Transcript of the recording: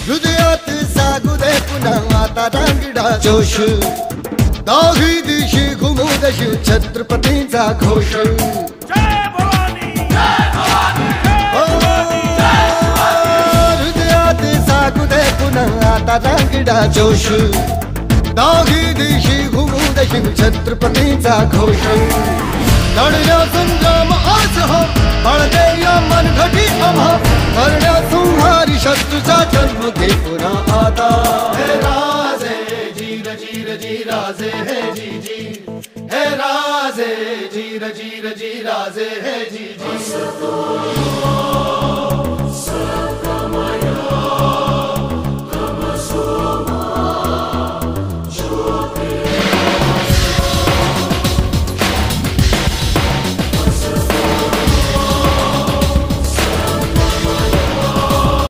हृदयात जागू दे पुन्हा आता रांगडा जोश दाही दिशी घुमू दशी छत्रपतींचा घोष हृदयात जागू दे पुन्हा आता रांगडा जोश दाही दिशी घुमू दशी छत्रपतींचा घोष लढण्या संग्राम आज हो बळदे या मनघटी आम्हा करण्या संहारी शत्रूचा जन्म घे पुन्हा आता हे राजे जीर जीर जी राजे हे जी जी हे राजे जीर जीर जी राजे हे जी जी